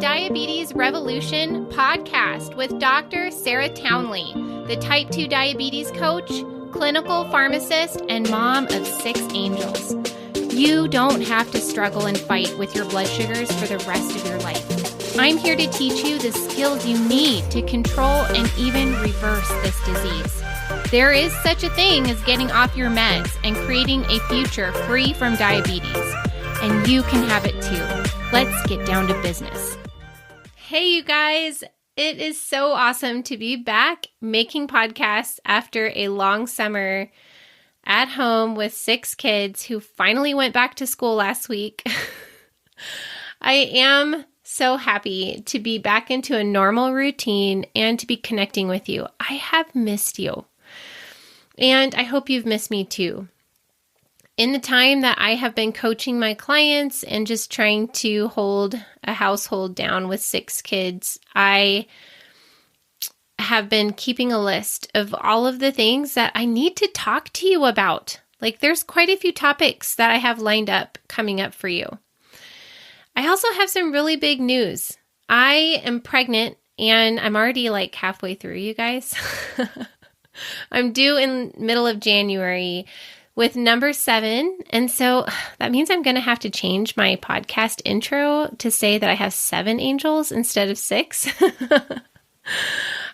Diabetes Revolution podcast with Dr. Sarah Townley, the type 2 diabetes coach, clinical pharmacist, and mom of 6 angels. You don't have to struggle and fight with your blood sugars for the rest of your life. I'm here to teach you the skills you need to control and even reverse this disease. There is such a thing as getting off your meds and creating a future free from diabetes. And you can have it too. Let's get down to business. Hey, you guys. It is so awesome to be back making podcasts after a long summer at home with 6 kids who finally went back to school last week. I am so happy to be back into a normal routine and to be connecting with you. I have missed you. And I hope you've missed me too. In the time that I have been coaching my clients and just trying to hold a household down with 6 kids, I have been keeping a list of all of the things that I need to talk to you about. Like, there's quite a few topics that I have lined up coming up for you. I also have some really big news. I am pregnant and I'm already like halfway through, you guys. I'm due in middle of January with number 7. And so that means I'm going to have to change my podcast intro to say that I have 7 angels instead of 6.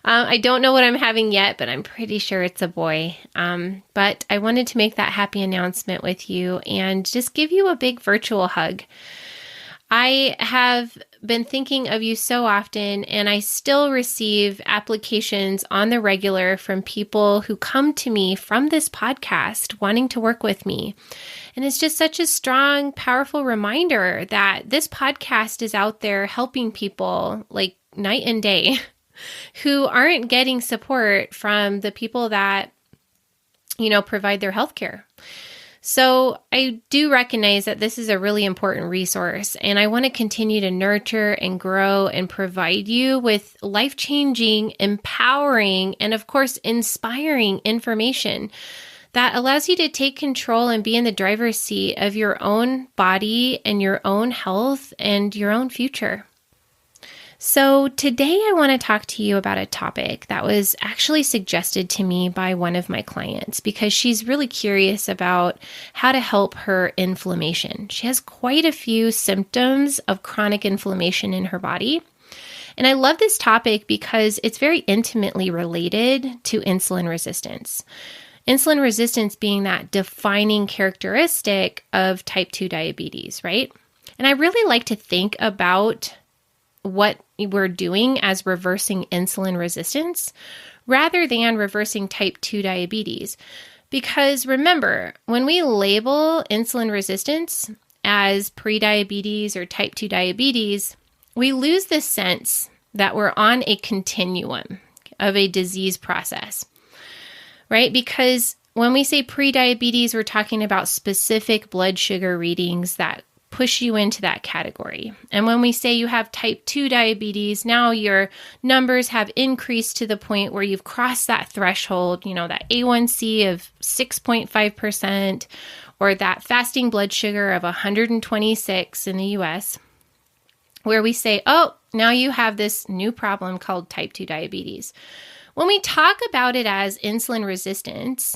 I don't know what I'm having yet, but I'm pretty sure it's a boy. But I wanted to make that happy announcement with you and just give you a big virtual hug. I have been thinking of you so often, and I still receive applications on the regular from people who come to me from this podcast wanting to work with me. And it's just such a strong, powerful reminder that this podcast is out there helping people like night and day who aren't getting support from the people that, provide their healthcare. So I do recognize that this is a really important resource, and I want to continue to nurture and grow and provide you with life-changing, empowering, and of course, inspiring information that allows you to take control and be in the driver's seat of your own body and your own health and your own future. So today I want to talk to you about a topic that was actually suggested to me by one of my clients because she's really curious about how to help her inflammation. She has quite a few symptoms of chronic inflammation in her body. And I love this topic because it's very intimately related to insulin resistance. Insulin resistance being that defining characteristic of type 2 diabetes, right? And I really like to think about what we're doing as reversing insulin resistance rather than reversing type 2 diabetes. Because remember, when we label insulin resistance as prediabetes or type 2 diabetes, we lose the sense that we're on a continuum of a disease process, right? Because when we say prediabetes, we're talking about specific blood sugar readings that push you into that category. And when we say you have type 2 diabetes, now your numbers have increased to the point where you've crossed that threshold, that A1C of 6.5% or that fasting blood sugar of 126 in the US, where we say, oh, now you have this new problem called type 2 diabetes. When we talk about it as insulin resistance,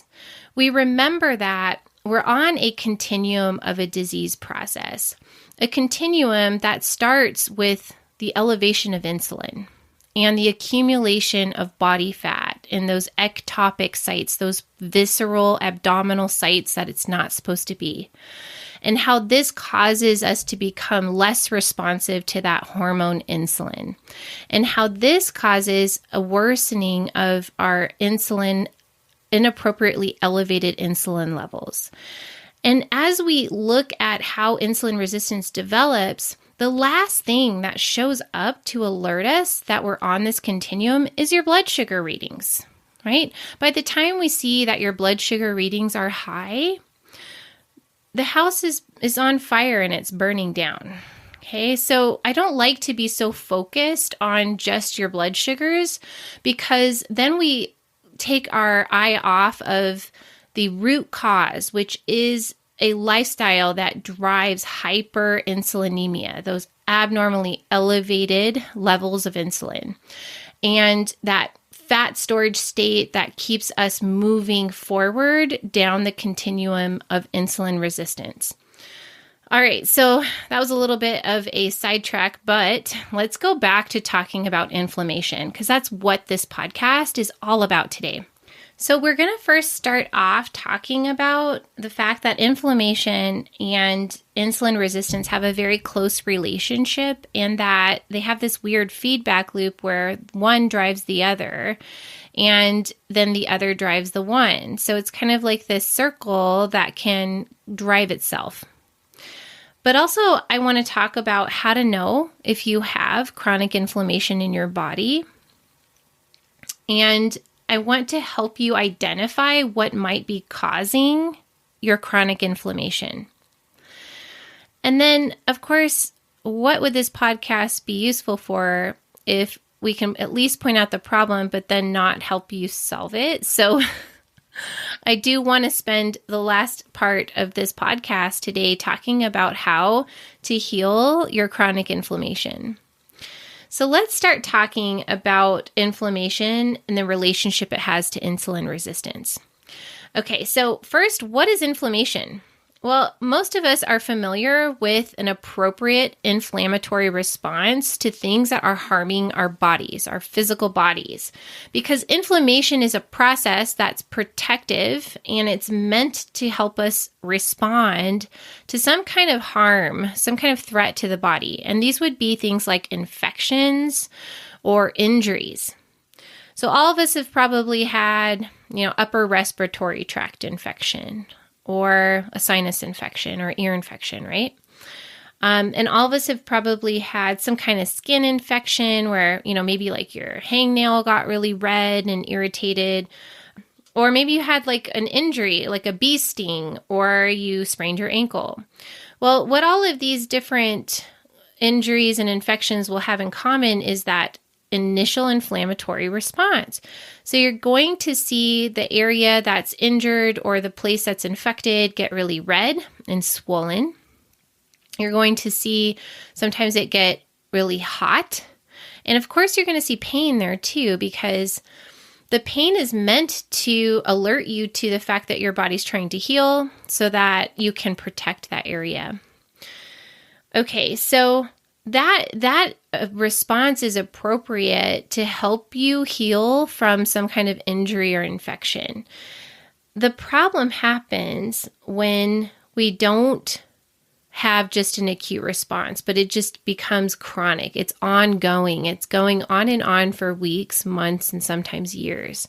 we remember that we're on a continuum of a disease process, a continuum that starts with the elevation of insulin and the accumulation of body fat in those ectopic sites, those visceral abdominal sites that it's not supposed to be, and how this causes us to become less responsive to that hormone insulin, and how this causes a worsening of our inappropriately elevated insulin levels. And as we look at how insulin resistance develops, the last thing that shows up to alert us that we're on this continuum is your blood sugar readings, right? By the time we see that your blood sugar readings are high, the house is on fire and it's burning down. Okay, so I don't like to be so focused on just your blood sugars because then we take our eye off of the root cause, which is a lifestyle that drives hyperinsulinemia, those abnormally elevated levels of insulin, and that fat storage state that keeps us moving forward down the continuum of insulin resistance. All right, so that was a little bit of a sidetrack, but let's go back to talking about inflammation, because that's what this podcast is all about today. So we're going to first start off talking about the fact that inflammation and insulin resistance have a very close relationship, and that they have this weird feedback loop where one drives the other and then the other drives the one. So it's kind of like this circle that can drive itself. But also, I want to talk about how to know if you have chronic inflammation in your body. And I want to help you identify what might be causing your chronic inflammation. And then, of course, what would this podcast be useful for if we can at least point out the problem, but then not help you solve it? So I do want to spend the last part of this podcast today talking about how to heal your chronic inflammation. So let's start talking about inflammation and the relationship it has to insulin resistance. Okay, so first, what is inflammation? Well, most of us are familiar with an appropriate inflammatory response to things that are harming our bodies, our physical bodies, because inflammation is a process that's protective and it's meant to help us respond to some kind of harm, some kind of threat to the body. And these would be things like infections or injuries. So all of us have probably had, upper respiratory tract infection, or a sinus infection or ear infection, right? And all of us have probably had some kind of skin infection where, maybe like your hangnail got really red and irritated, or maybe you had like an injury, like a bee sting, or you sprained your ankle. Well, what all of these different injuries and infections will have in common is that initial inflammatory response. So you're going to see the area that's injured or the place that's infected get really red and swollen. You're going to see sometimes it get really hot. And of course, you're going to see pain there too, because the pain is meant to alert you to the fact that your body's trying to heal so that you can protect that area. Okay, so that response is appropriate to help you heal from some kind of injury or infection. The problem happens when we don't have just an acute response, but it just becomes chronic. It's ongoing. It's going on and on for weeks, months, and sometimes years.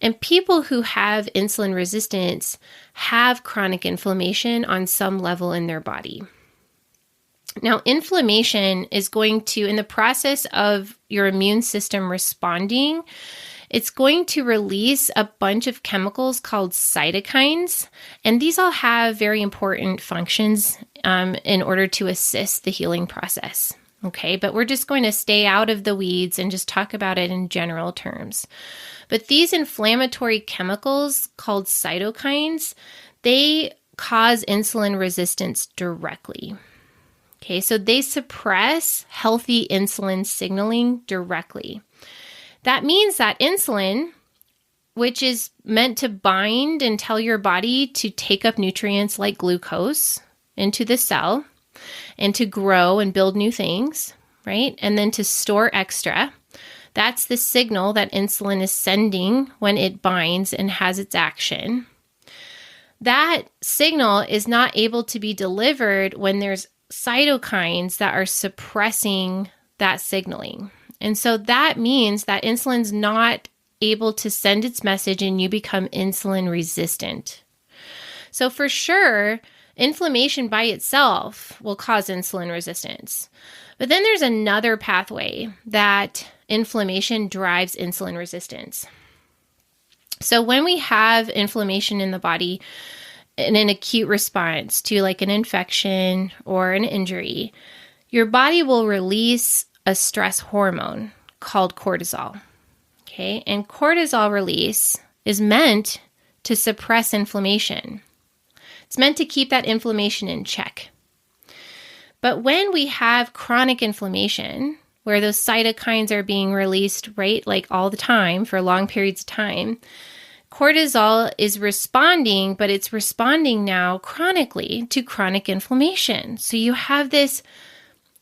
And people who have insulin resistance have chronic inflammation on some level in their body. Now, inflammation is going to, in the process of your immune system responding, it's going to release a bunch of chemicals called cytokines, and these all have very important functions in order to assist the healing process. Okay, but we're just going to stay out of the weeds and just talk about it in general terms. But these inflammatory chemicals called cytokines, they cause insulin resistance directly. Okay, so they suppress healthy insulin signaling directly. That means that insulin, which is meant to bind and tell your body to take up nutrients like glucose into the cell and to grow and build new things, right? And then to store extra. That's the signal that insulin is sending when it binds and has its action. That signal is not able to be delivered when there's cytokines that are suppressing that signaling. And so that means that insulin's not able to send its message and you become insulin resistant. So for sure, inflammation by itself will cause insulin resistance. But then there's another pathway that inflammation drives insulin resistance. So when we have inflammation in the body, in an acute response to like an infection or an injury, your body will release a stress hormone called cortisol. Okay, and cortisol release is meant to suppress inflammation. It's meant to keep that inflammation in check. But when we have chronic inflammation, where those cytokines are being released, right, like all the time for long periods of time, cortisol is responding, but it's responding now chronically to chronic inflammation. So you have this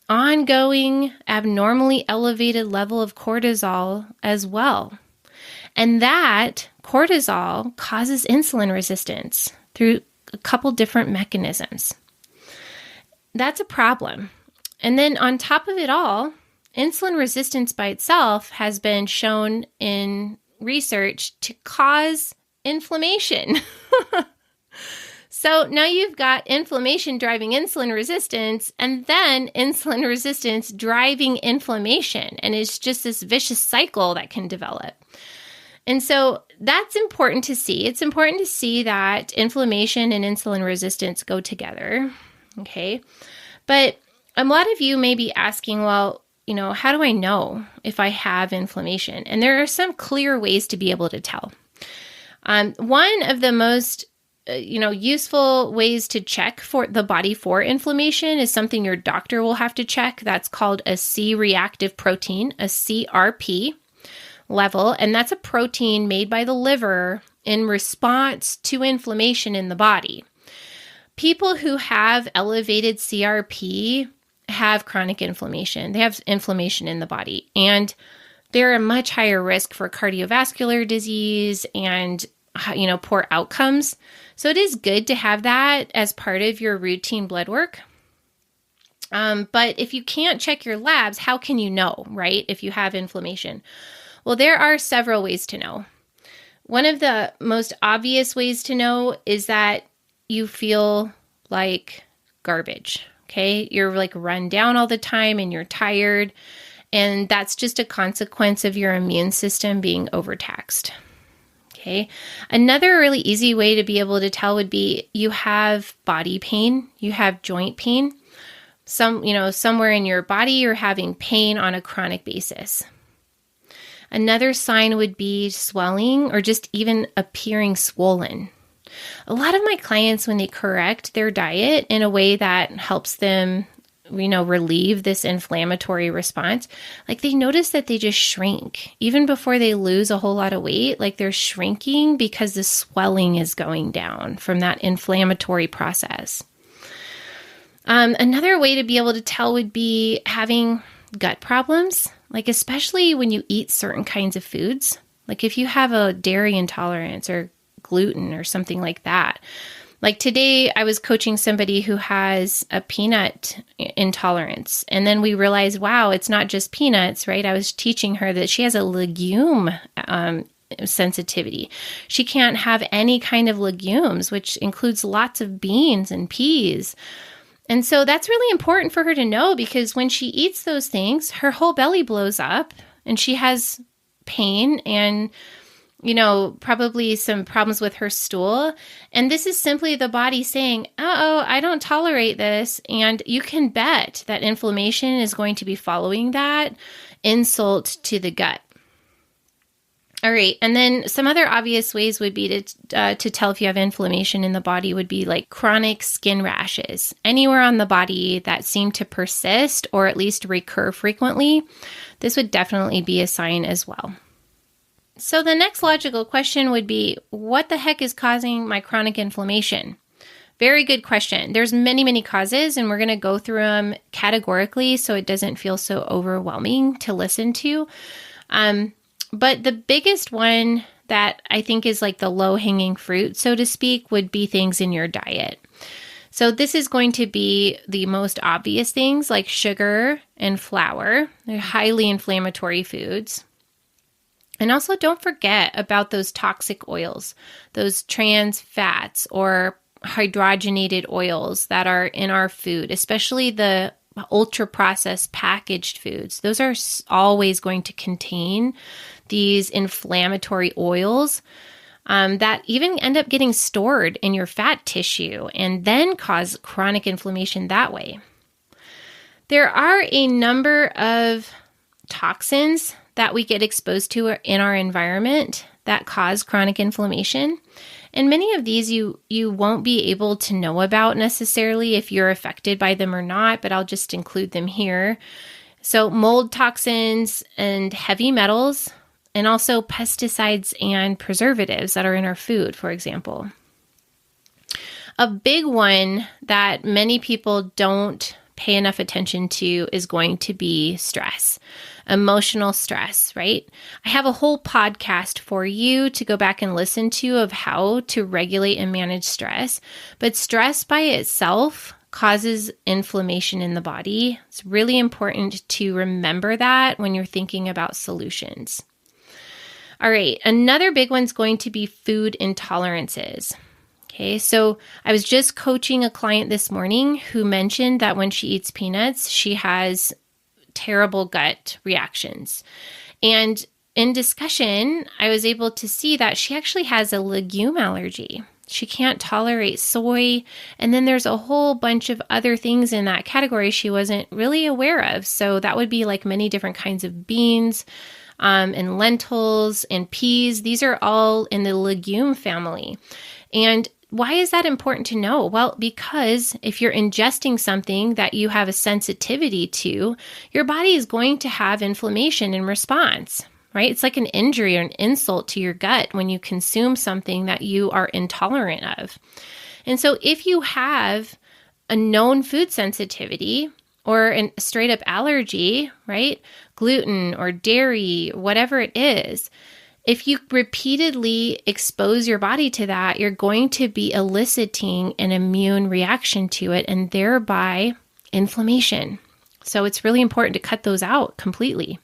ongoing, abnormally elevated level of cortisol as well. And that cortisol causes insulin resistance through a couple different mechanisms. That's a problem. And then on top of it all, insulin resistance by itself has been shown in research to cause inflammation. So now you've got inflammation driving insulin resistance, and then insulin resistance driving inflammation. And it's just this vicious cycle that can develop. And so that's important to see. It's important to see that inflammation and insulin resistance go together. Okay. But a lot of you may be asking, well, how do I know if I have inflammation? And there are some clear ways to be able to tell. One of the most useful ways to check for the body for inflammation is something your doctor will have to check. That's called a C-reactive protein, a CRP level. And that's a protein made by the liver in response to inflammation in the body. People who have elevated CRP have chronic inflammation. They have inflammation in the body, and they're a much higher risk for cardiovascular disease and poor outcomes. So it is good to have that as part of your routine blood work. But if you can't check your labs, how can you know, right, if you have inflammation? Well, there are several ways to know. One of the most obvious ways to know is that you feel like garbage, okay? You're like run down all the time and you're tired, and that's just a consequence of your immune system being overtaxed. Okay. Another really easy way to be able to tell would be you have body pain, you have joint pain. Somewhere in your body you're having pain on a chronic basis. Another sign would be swelling or just even appearing swollen. A lot of my clients, when they correct their diet in a way that helps them relieve this inflammatory response, like they notice that they just shrink. Even before they lose a whole lot of weight, like they're shrinking because the swelling is going down from that inflammatory process. Another way to be able to tell would be having gut problems, like especially when you eat certain kinds of foods. Like if you have a dairy intolerance or gluten or something like that. Like today, I was coaching somebody who has a peanut intolerance. And then we realized, wow, it's not just peanuts, right? I was teaching her that she has a legume sensitivity. She can't have any kind of legumes, which includes lots of beans and peas. And so that's really important for her to know, because when she eats those things, her whole belly blows up and she has pain and probably some problems with her stool. And this is simply the body saying, I don't tolerate this. And you can bet that inflammation is going to be following that insult to the gut. All right. And then some other obvious ways would be to tell if you have inflammation in the body would be like chronic skin rashes anywhere on the body that seem to persist or at least recur frequently. This would definitely be a sign as well. So the next logical question would be, what the heck is causing my chronic inflammation? Very good question. There's many, many causes, and we're going to go through them categorically so it doesn't feel so overwhelming to listen to. But the biggest one that I think is like the low-hanging fruit, so to speak, would be things in your diet. So this is going to be the most obvious things like sugar and flour. They're highly inflammatory foods. And also don't forget about those toxic oils, those trans fats or hydrogenated oils that are in our food, especially the ultra-processed packaged foods. Those are always going to contain these inflammatory oils that even end up getting stored in your fat tissue and then cause chronic inflammation that way. There are a number of toxins that we get exposed to in our environment that cause chronic inflammation. And many of these you won't be able to know about necessarily if you're affected by them or not, but I'll just include them here. So mold toxins and heavy metals, and also pesticides and preservatives that are in our food, for example. A big one that many people don't pay enough attention to is going to be stress, emotional stress, right? I have a whole podcast for you to go back and listen to of how to regulate and manage stress. But stress by itself causes inflammation in the body. It's really important to remember that when you're thinking about solutions. All right, another big one's going to be food intolerances. Okay, so I was just coaching a client this morning who mentioned that when she eats peanuts, she has terrible gut reactions. And in discussion, I was able to see that she actually has a legume allergy. She can't tolerate soy. And then there's a whole bunch of other things in that category she wasn't really aware of. So that would be like many different kinds of beans, and lentils and peas. These are all in the legume family. And why is that important to know? Well, because if you're ingesting something that you have a sensitivity to, your body is going to have inflammation in response, right? It's like an injury or an insult to your gut when you consume something that you are intolerant of. And so if you have a known food sensitivity or a straight up allergy, right? Gluten or dairy, whatever it is, if you repeatedly expose your body to that, you're going to be eliciting an immune reaction to it and thereby inflammation. So it's really important to cut those out completely.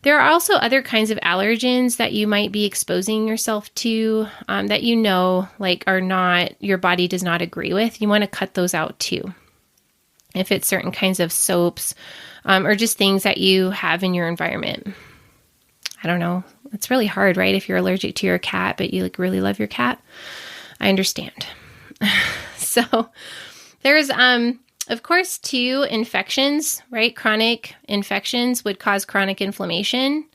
There are also other kinds of allergens that you might be exposing yourself to that you know like are not, your body does not agree with. You want to cut those out too. If it's certain kinds of soaps or just things that you have in your environment. I don't know. It's really hard, right? If you're allergic to your cat, but you like really love your cat. I understand. So there's, of course, too, infections, right? Chronic infections would cause chronic inflammation.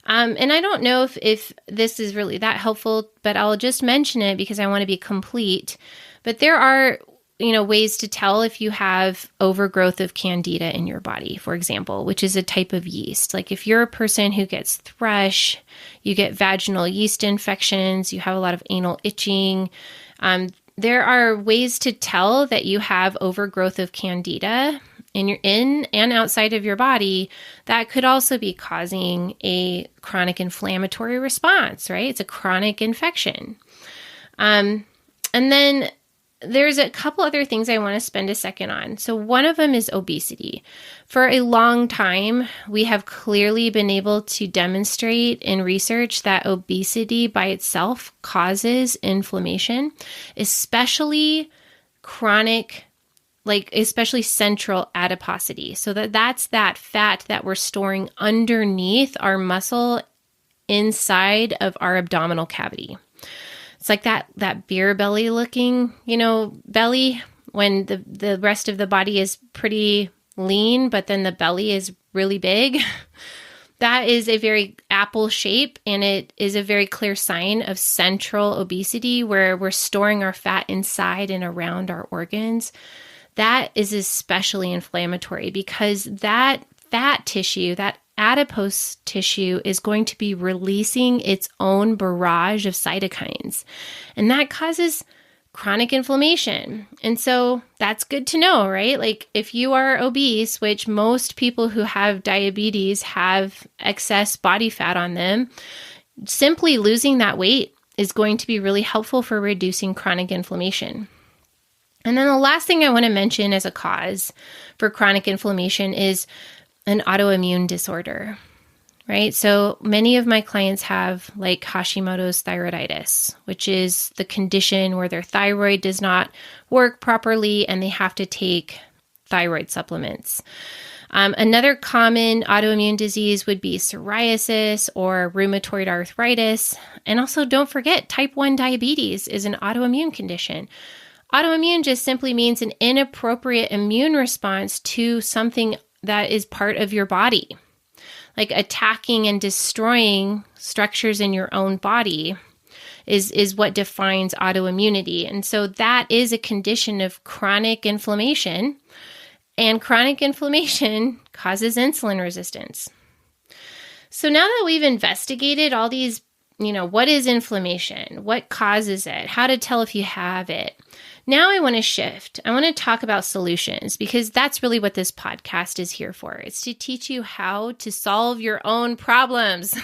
And I don't know if this is really that helpful, but I'll just mention it because I want to be complete. But there are ways to tell if you have overgrowth of candida in your body, for example, which is a type of yeast. Like if you're a person who gets thrush, you get vaginal yeast infections, you have a lot of anal itching. There are ways to tell that you have overgrowth of candida in and outside of your body that could also be causing a chronic inflammatory response, right? It's a chronic infection. And then there's a couple other things I want to spend a second on. So one of them is obesity. For a long time, we have clearly been able to demonstrate in research that obesity by itself causes inflammation, especially chronic, especially central adiposity. So that's that fat that we're storing underneath our muscle inside of our abdominal cavity. It's like that beer belly looking, belly when the rest of the body is pretty lean, but then the belly is really big. That is a very apple shape, and it is a very clear sign of central obesity where we're storing our fat inside and around our organs. That is especially inflammatory because that fat tissue, that adipose tissue is going to be releasing its own barrage of cytokines, and that causes chronic inflammation. And so that's good to know, right? Like if you are obese, which most people who have diabetes have excess body fat on them, simply losing that weight is going to be really helpful for reducing chronic inflammation. And then the last thing I want to mention as a cause for chronic inflammation is an autoimmune disorder, right? So many of my clients have like Hashimoto's thyroiditis, which is the condition where their thyroid does not work properly and they have to take thyroid supplements. Another common autoimmune disease would be psoriasis or rheumatoid arthritis. And also don't forget, type 1 diabetes is an autoimmune condition. Autoimmune just simply means an inappropriate immune response to something that is part of your body, like attacking and destroying structures in your own body is what defines autoimmunity. And so that is a condition of chronic inflammation, and chronic inflammation causes insulin resistance. So now that we've investigated all these, what is inflammation? What causes it? How to tell if you have it? Now I want to shift. I want to talk about solutions, because that's really what this podcast is here for. It's to teach you how to solve your own problems.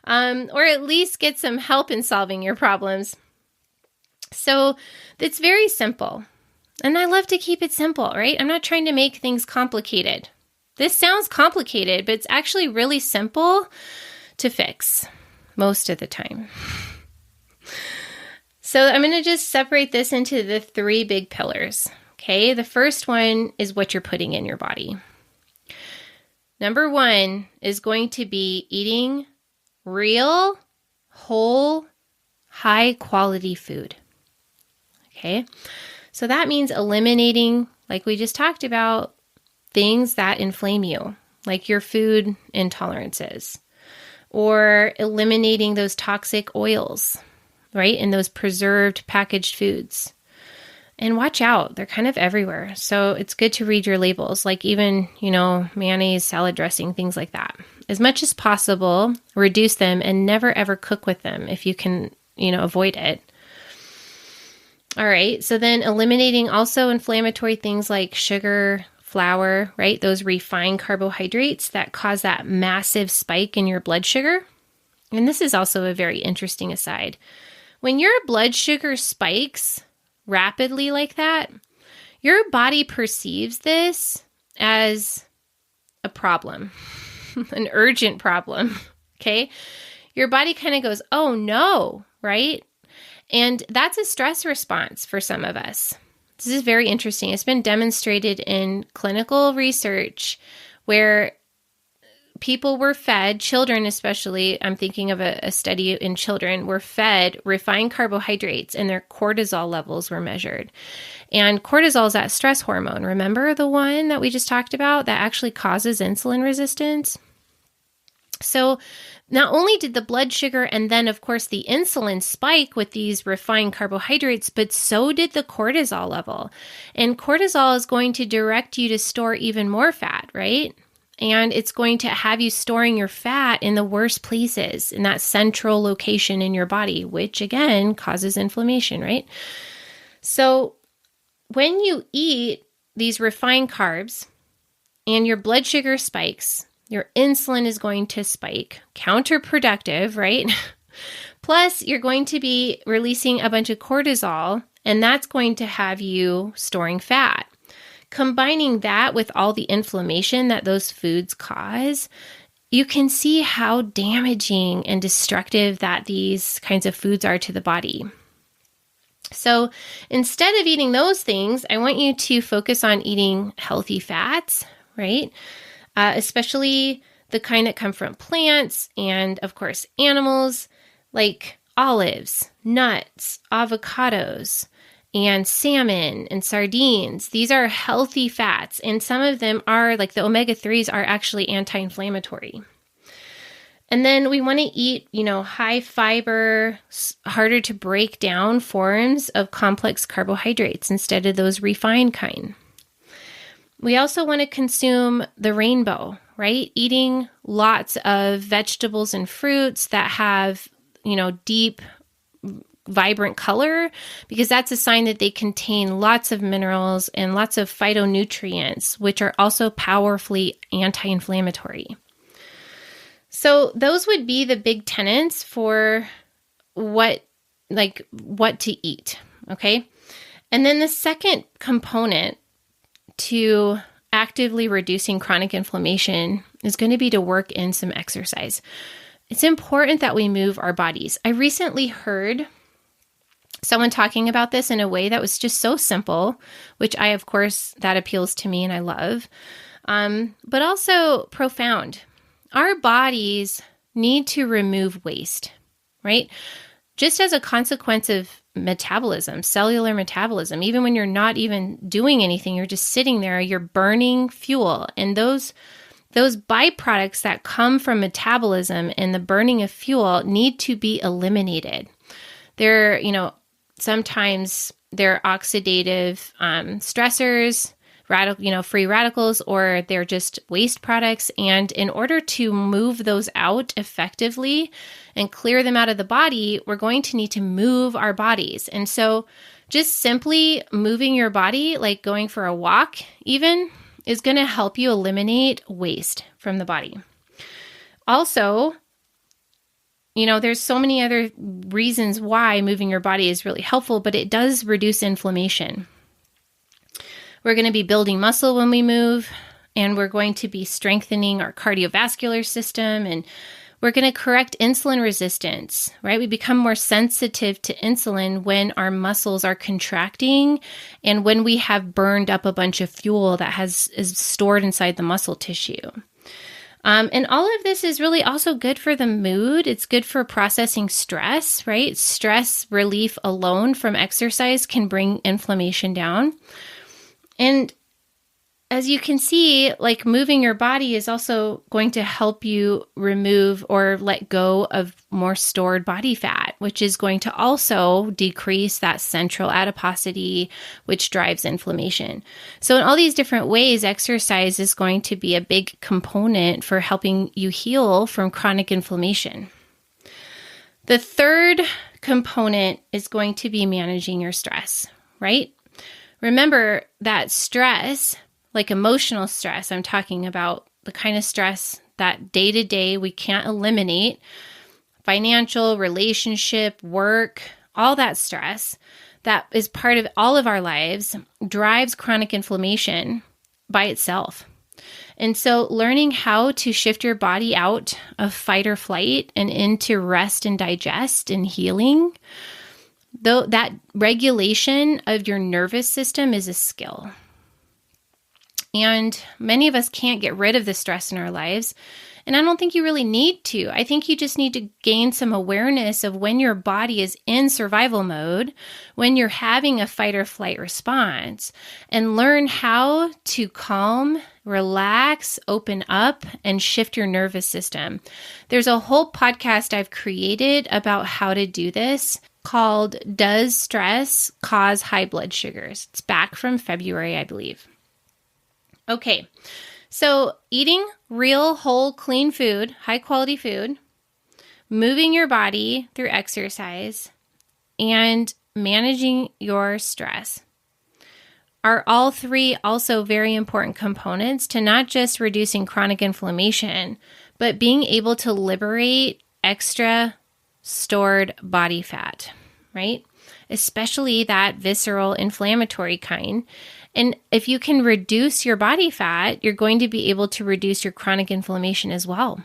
Or at least get some help in solving your problems. So it's very simple. And I love to keep it simple, right? I'm not trying to make things complicated. This sounds complicated, but it's actually really simple to fix most of the time. So I'm going to just separate this into the 3 big pillars. Okay, the first one is what you're putting in your body. Number 1 is going to be eating real, whole, high quality food. Okay, so that means eliminating, like we just talked about, things that inflame you, like your food intolerances, or eliminating those toxic oils, right? And those preserved packaged foods. And watch out, they're kind of everywhere. So it's good to read your labels, like even, mayonnaise, salad dressing, things like that. As much as possible, reduce them and never ever cook with them if you can, avoid it. All right. So then eliminating also inflammatory things like sugar, flour, right? Those refined carbohydrates that cause that massive spike in your blood sugar. And this is also a very interesting aside. When your blood sugar spikes rapidly like that, your body perceives this as a problem, an urgent problem, okay? Your body kind of goes, oh no, right? And that's a stress response for some of us. This is very interesting. It's been demonstrated in clinical research where people were fed, children especially, I'm thinking of a study in children, were fed refined carbohydrates and their cortisol levels were measured. And cortisol is that stress hormone. Remember the one that we just talked about that actually causes insulin resistance? So not only did the blood sugar and then, of course, the insulin spike with these refined carbohydrates, but so did the cortisol level. And cortisol is going to direct you to store even more fat, right? And it's going to have you storing your fat in the worst places, in that central location in your body, which again causes inflammation, right? So when you eat these refined carbs and your blood sugar spikes, your insulin is going to spike, counterproductive, right? Plus, you're going to be releasing a bunch of cortisol, and that's going to have you storing fat. Combining that with all the inflammation that those foods cause, you can see how damaging and destructive that these kinds of foods are to the body. So instead of eating those things, I want you to focus on eating healthy fats, right? Especially the kind that come from plants and, of course, animals, like olives, nuts, avocados, and salmon and sardines. These are healthy fats, and some of them are, like the omega-3s, are actually anti-inflammatory. And then we want to eat, high fiber, harder to break down forms of complex carbohydrates instead of those refined kind. We also want to consume the rainbow, right? Eating lots of vegetables and fruits that have, deep, vibrant color, because that's a sign that they contain lots of minerals and lots of phytonutrients, which are also powerfully anti-inflammatory. So those would be the big tenets for what to eat, okay? And then the second component to actively reducing chronic inflammation is going to be to work in some exercise. It's important that we move our bodies. I recently heard someone talking about this in a way that was just so simple, which of course, that appeals to me and I love, but also profound. Our bodies need to remove waste, right? Just as a consequence of metabolism, cellular metabolism, even when you're not even doing anything, you're just sitting there, you're burning fuel. And those those byproducts that come from metabolism and the burning of fuel need to be eliminated. Sometimes they're oxidative stressors, free radicals, or they're just waste products. And in order to move those out effectively and clear them out of the body, we're going to need to move our bodies. And so just simply moving your body, like going for a walk even, is going to help you eliminate waste from the body. Also, there's so many other reasons why moving your body is really helpful, but it does reduce inflammation. We're going to be building muscle when we move, and we're going to be strengthening our cardiovascular system, and we're going to correct insulin resistance, right? We become more sensitive to insulin when our muscles are contracting and when we have burned up a bunch of fuel that is stored inside the muscle tissue. And all of this is really also good for the mood. It's good for processing stress, right? Stress relief alone from exercise can bring inflammation down. And as you can see, like moving your body is also going to help you remove or let go of more stored body fat, which is going to also decrease that central adiposity, which drives inflammation. So in all these different ways, exercise is going to be a big component for helping you heal from chronic inflammation. The third component is going to be managing your stress, right? Remember that stress, like emotional stress, I'm talking about the kind of stress that day to day we can't eliminate, financial, relationship, work, all that stress that is part of all of our lives drives chronic inflammation by itself. And so learning how to shift your body out of fight or flight and into rest and digest and healing, though that regulation of your nervous system is a skill. And many of us can't get rid of the stress in our lives. And I don't think you really need to. I think you just need to gain some awareness of when your body is in survival mode, when you're having a fight or flight response, and learn how to calm, relax, open up, and shift your nervous system. There's a whole podcast I've created about how to do this called Does Stress Cause High Blood Sugars? It's back from February, I believe. Okay, so eating real, whole, clean food, high quality food, moving your body through exercise, and managing your stress are all three also very important components to not just reducing chronic inflammation, but being able to liberate extra stored body fat, right? Especially that visceral inflammatory kind. And if you can reduce your body fat, you're going to be able to reduce your chronic inflammation as well.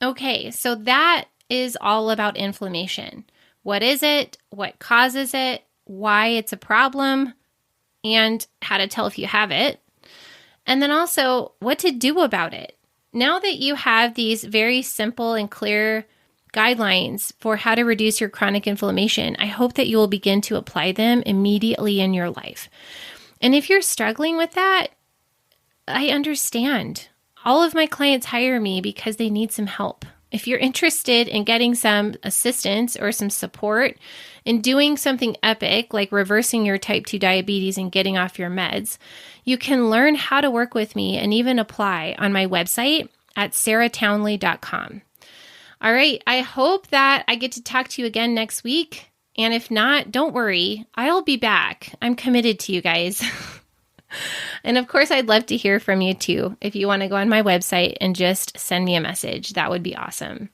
Okay, so that is all about inflammation. What is it? What causes it? Why it's a problem? And how to tell if you have it. And then also what to do about it. Now that you have these very simple and clear guidelines for how to reduce your chronic inflammation, I hope that you will begin to apply them immediately in your life. And if you're struggling with that, I understand. All of my clients hire me because they need some help. If you're interested in getting some assistance or some support in doing something epic, like reversing your type 2 diabetes and getting off your meds, you can learn how to work with me and even apply on my website at sarahtownley.com. All right, I hope that I get to talk to you again next week. And if not, don't worry, I'll be back. I'm committed to you guys. And of course, I'd love to hear from you too. If you want to go on my website and just send me a message, that would be awesome.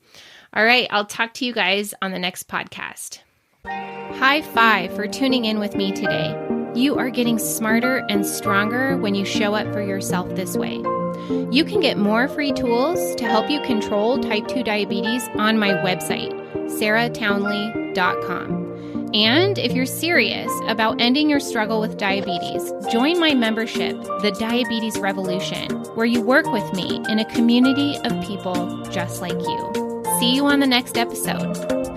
All right, I'll talk to you guys on the next podcast. High five for tuning in with me today. You are getting smarter and stronger when you show up for yourself this way. You can get more free tools to help you control type 2 diabetes on my website, sarahtownley.com. And if you're serious about ending your struggle with diabetes, join my membership, The Diabetes Revolution, where you work with me in a community of people just like you. See you on the next episode.